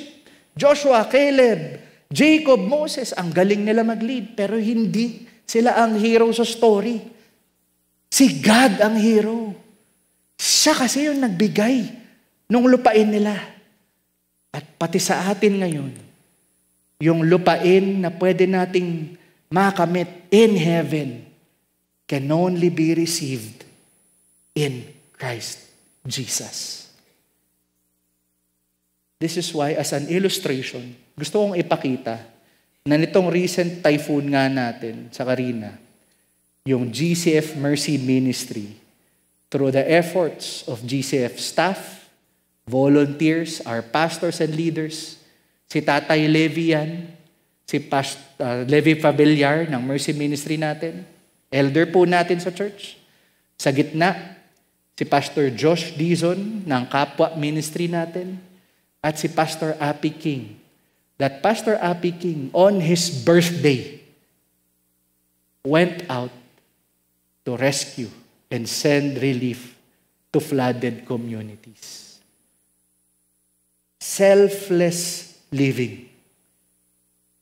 Joshua, Caleb, Jacob, Moses, ang galing nila mag-lead, pero hindi sila ang hero sa story. Si God ang hero. Siya kasi yung nagbigay nung lupain nila. At pati sa atin ngayon, yung lupain na pwede nating makamit in heaven can only be received in Christ Jesus. This is why, as an illustration, gusto kong ipakita na nitong recent typhoon nga natin sa Carina, yung GCF Mercy Ministry, through the efforts of GCF staff, volunteers, our pastors and leaders, si Tatay Levi yan, si Levi Pabellar ng Mercy Ministry natin, Elder po natin sa church. Sa gitna, si Pastor Josh Dizon ng Kapwa Ministry natin at si Pastor Appy King. That Pastor Appy King, on his birthday, went out to rescue and send relief to flooded communities. Selfless living.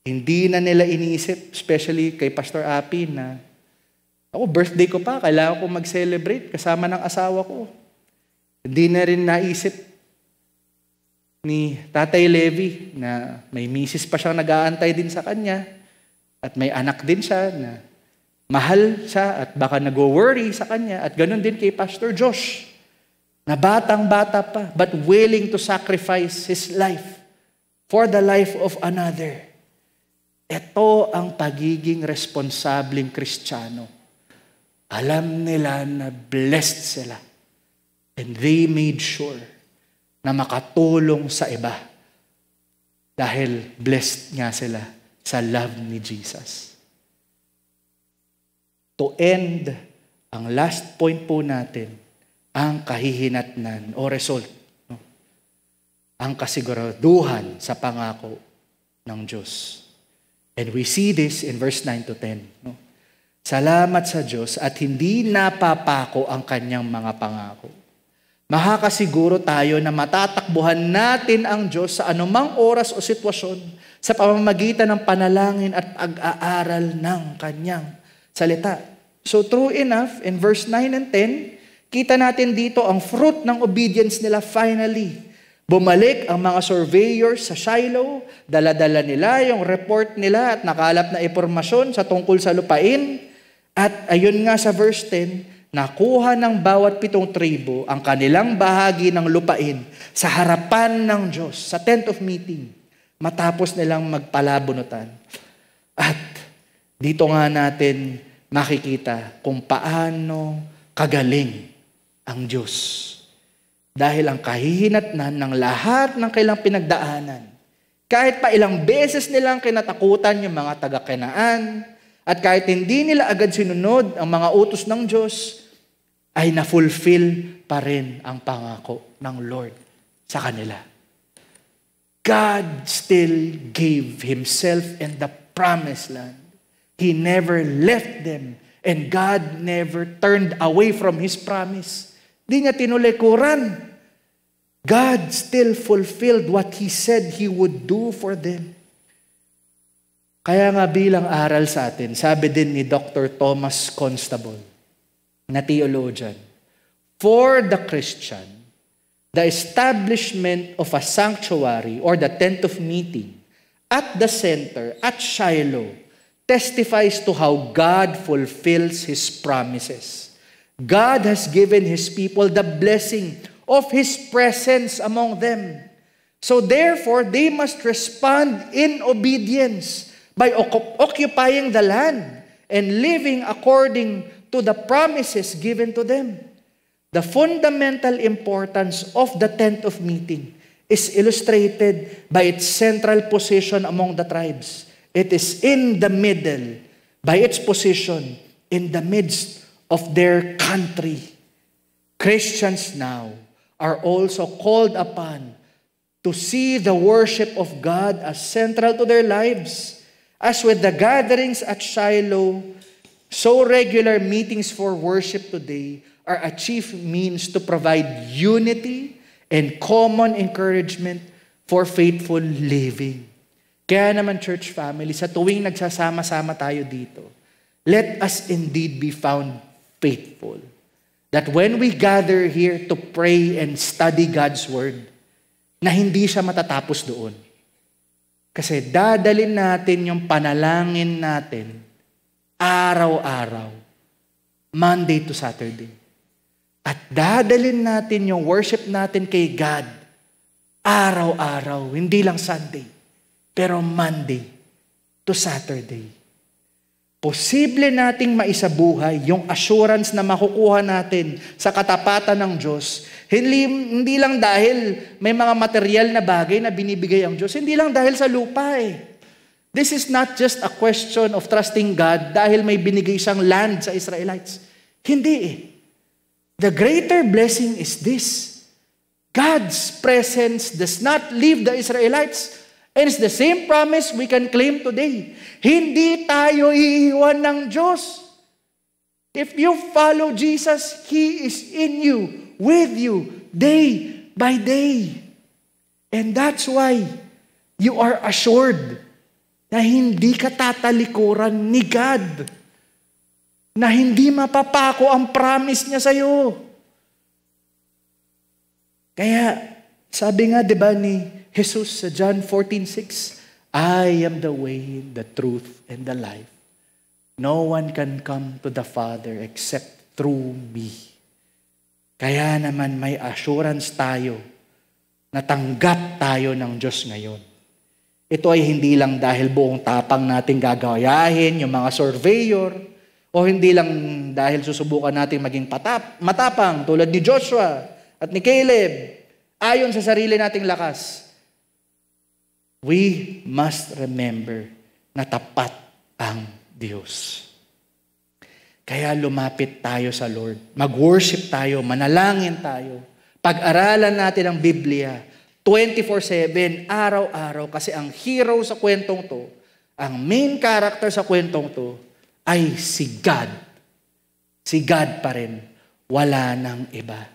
Hindi na nila iniisip, especially kay Pastor Appy, na ako, birthday ko pa, kailangan ko mag-celebrate kasama ng asawa ko. Hindi na rin naisip ni Tatay Levi na may misis pa siyang nag-aantay din sa kanya at may anak din siya na mahal siya at baka nag-worry sa kanya. At ganun din kay Pastor Josh, na batang-bata pa but willing to sacrifice his life for the life of another. Ito ang pagiging responsableng Kristiyano. Alam nila na blessed sila. And they made sure na makatulong sa iba. Dahil blessed nga sila sa love ni Jesus. To end, ang last point po natin, ang kahihinatnan o result. No? Ang kasiguraduhan sa pangako ng Diyos. And we see this in verse 9 to 10. No? Salamat sa Diyos at hindi napapako ang kanyang mga pangako. Makakasiguro tayo na matatakbuhan natin ang Diyos sa anumang oras o sitwasyon sa pamamagitan ng panalangin at pag-aaral ng kanyang salita. So true enough, in verse 9 and 10, kita natin dito ang fruit ng obedience nila finally. Bumalik ang mga surveyors sa Shiloh, dala-dala nila yung report nila at nakalap na impormasyon sa tungkol sa lupain. At ayun nga sa verse 10, nakuha ng bawat 7 tribo ang kanilang bahagi ng lupain sa harapan ng Diyos, sa tent of meeting, matapos nilang magpalabunutan. At dito nga natin makikita kung paano kagaling ang Diyos. Dahil ang kahihinatnan ng lahat ng kailang pinagdaanan, kahit pa ilang beses nilang kinatakutan yung mga taga-Kanaan, at kahit hindi nila agad sinunod ang mga utos ng Diyos, ay na-fulfill pa rin ang pangako ng Lord sa kanila. God still gave Himself in the promised land. He never left them, and God never turned away from His promise. Di niya tinulikuran. God still fulfilled what He said He would do for them. Kaya nga bilang aral sa atin, sabi din ni Dr. Thomas Constable, na theologian, for the Christian, the establishment of a sanctuary or the tent of meeting at the center at Shiloh testifies to how God fulfills His promises. God has given His people the blessing of His presence among them. So therefore, they must respond in obedience by occupying the land and living according to the promises given to them. The fundamental importance of the tent of meeting is illustrated by its central position among the tribes. It is in the middle, by its position, in the midst of their country. Christians now are also called upon to see the worship of God as central to their lives. As with the gatherings at Shiloh, so regular meetings for worship today are a chief means to provide unity and common encouragement for faithful living. Kaya naman, church family, sa tuwing nagsasama-sama tayo dito, let us indeed be found faithful. That when we gather here to pray and study God's Word, na hindi siya matatapos doon. Kasi dadalin natin yung panalangin natin araw-araw, Monday to Saturday. At dadalin natin yung worship natin kay God araw-araw, hindi lang Sunday, pero Monday to Saturday. Posible nating maisabuhay yung assurance na makukuha natin sa katapatan ng Diyos. Hindi lang dahil may mga material na bagay na binibigay ang Diyos. Hindi lang dahil sa lupa This is not just a question of trusting God dahil may binigay siyang land sa Israelites. Hindi eh. The greater blessing is this. God's presence does not leave the Israelites. And it's the same promise we can claim today. Hindi tayo iiwan ng Diyos. If you follow Jesus, He is in you, with you, day by day. And that's why you are assured na hindi ka tatalikuran ni God. Na hindi mapapako ang promise niya sa'yo. Kaya, sabi nga, di ba ni Jesus sa John 14:6, I am the way, the truth, and the life. No one can come to the Father except through me. Kaya naman may assurance tayo na tanggap tayo ng Diyos ngayon. Ito ay hindi lang dahil buong tapang natin gagayahin, yung mga surveyor, o hindi lang dahil susubukan natin maging matapang tulad ni Joshua at ni Caleb, ayon sa sarili nating lakas. We must remember na tapat ang Diyos. Kaya lumapit tayo sa Lord. Mag-worship tayo, manalangin tayo. Pag-aralan natin ang Biblia 24/7, araw-araw, kasi ang hero sa kwentong to, ang main character sa kwentong to, ay si God. Si God pa rin. Wala nang iba.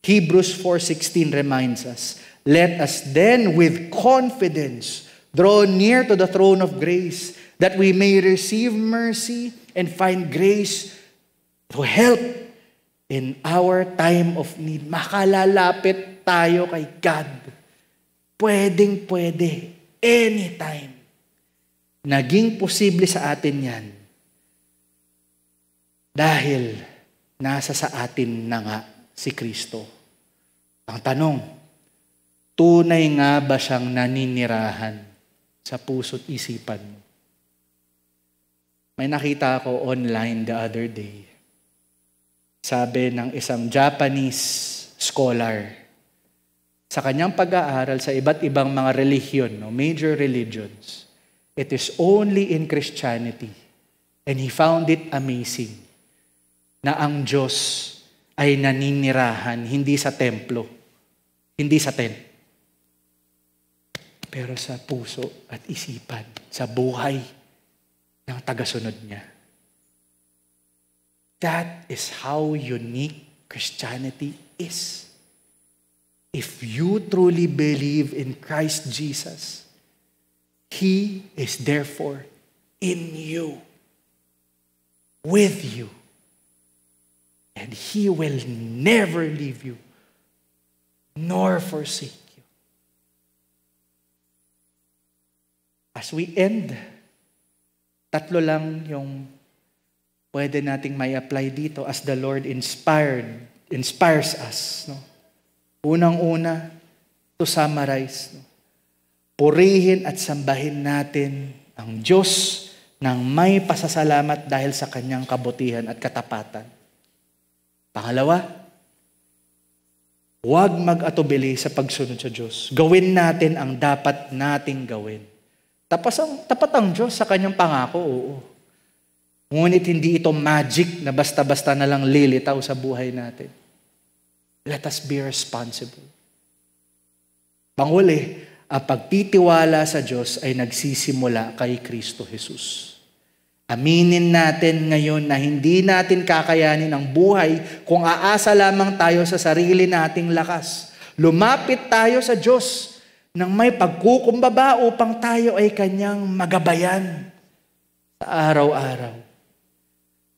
Hebrews 4:16 reminds us, let us then with confidence draw near to the throne of grace, that we may receive mercy and find grace to help in our time of need. Makalalapit tayo kay God. Pwedeng-pwede. Anytime. Naging posible sa atin yan. Dahil nasa sa atin na nga si Kristo. Ang tanong, tunay nga ba siyang naninirahan sa puso't isipan mo? May nakita ako online the other day. Sabi ng isang Japanese scholar, sa kanyang pag-aaral sa iba't ibang mga relihiyon, major religions, it is only in Christianity, and he found it amazing, na ang Diyos ay naninirahan hindi sa templo, hindi sa tent, pero sa puso at isipan, sa buhay ng tagasunod niya. That is how unique Christianity is. If you truly believe in Christ Jesus, He is therefore in you, with you, and He will never leave you, nor forsake you. As we end, tatlo lang yung pwede nating may apply dito as the Lord inspires us. No? Unang-una, to summarize, no? Purihin at sambahin natin ang Diyos ng may pasasalamat dahil sa kanyang kabutihan at katapatan. Pangalawa, huwag mag-atubili sa pagsunod sa Diyos. Gawin natin ang dapat nating gawin. Tapat ang Diyos sa kanyang pangako, oo. Ngunit hindi ito magic na basta-basta na lang lilitaw sa buhay natin. Let us be responsible. Panghuli, ang pagtitiwala sa Diyos ay nagsisimula kay Kristo Jesus. Aminin natin ngayon na hindi natin kakayanin ang buhay kung aasa lamang tayo sa sarili nating lakas. Lumapit tayo sa Diyos nang may pagkukumbaba upang tayo ay kanyang magabayan sa araw-araw.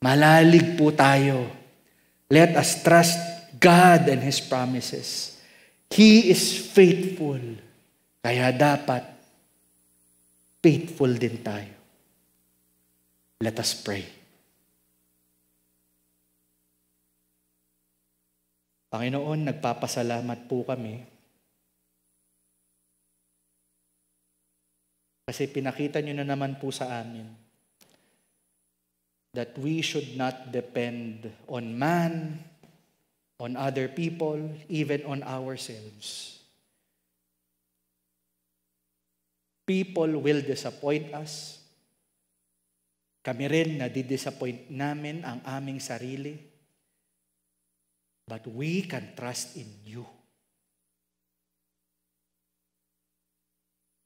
Malalig po tayo. Let us trust God and His promises. He is faithful. Kaya dapat faithful din tayo. Let us pray. Panginoon, nagpapasalamat po kami kasi pinakita niyo na naman po sa amin that we should not depend on man, on other people, even on ourselves. People will disappoint us. Kami rin nadidisappoint namin ang aming sarili. But we can trust in you.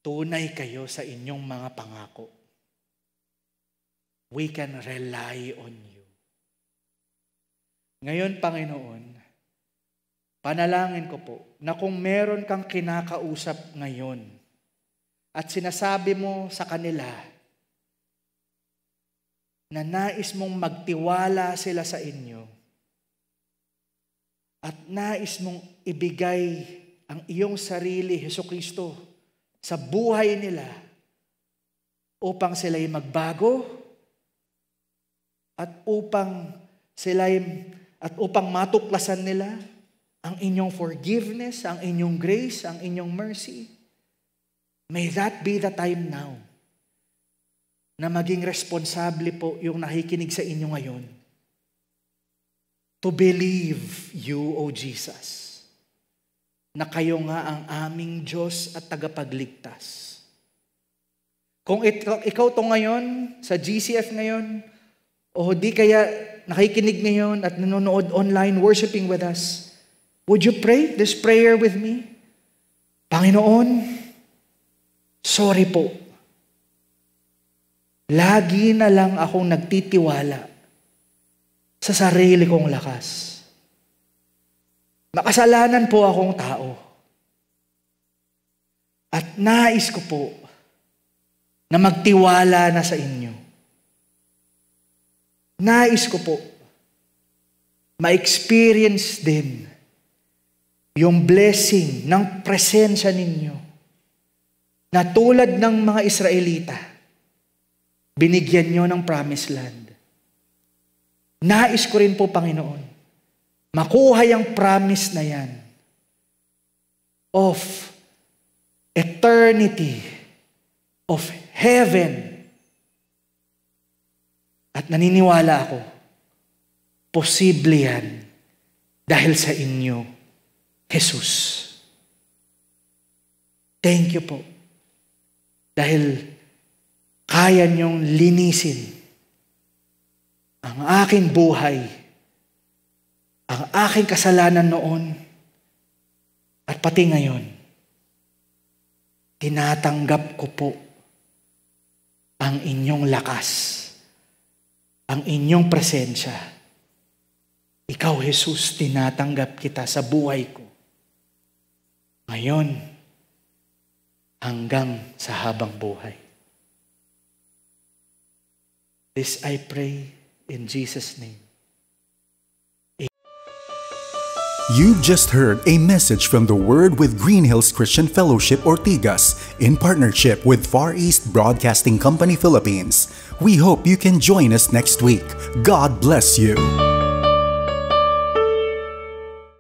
Tunay kayo sa inyong mga pangako. We can rely on you. Ngayon, Panginoon, panalangin ko po na kung meron kang kinakausap ngayon at sinasabi mo sa kanila na nais mong magtiwala sila sa inyo at nais mong ibigay ang iyong sarili, Hesukristo, sa buhay nila upang sila'y magbago at upang matuklasan nila ang inyong forgiveness, ang inyong grace, ang inyong mercy. May that be the time now na maging responsable po yung nakikinig sa inyo ngayon to believe you, O Jesus, na kayo nga ang aming Diyos at tagapagligtas. Kung ikaw to ngayon, sa GCF ngayon, o di kaya nakikinig ngayon at nanonood online, worshiping with us, would you pray this prayer with me? Panginoon, sorry po. Lagi na lang akong nagtitiwala sa sarili kong lakas. Makasalanan po akong tao. At nais ko po na magtiwala na sa inyo. Nais ko po ma-experience din yung blessing ng presensya ninyo na tulad ng mga Israelita, binigyan nyo ng promised land. Nais ko rin po, Panginoon, makuha yung promise na yan of eternity, of heaven. At naniniwala ako, posible yan dahil sa inyo, Jesus. Thank you po. Dahil kaya niyong linisin ang aking buhay, ang aking kasalanan noon, at pati ngayon, tinatanggap ko po ang inyong lakas, ang inyong presensya. Ikaw, Jesus, tinatanggap kita sa buhay ko. Ngayon, hanggang sa habang buhay. This I pray in Jesus' name. You've just heard a message from the Word with Green Hills Christian Fellowship Ortigas in partnership with Far East Broadcasting Company Philippines. We hope you can join us next week. God bless you.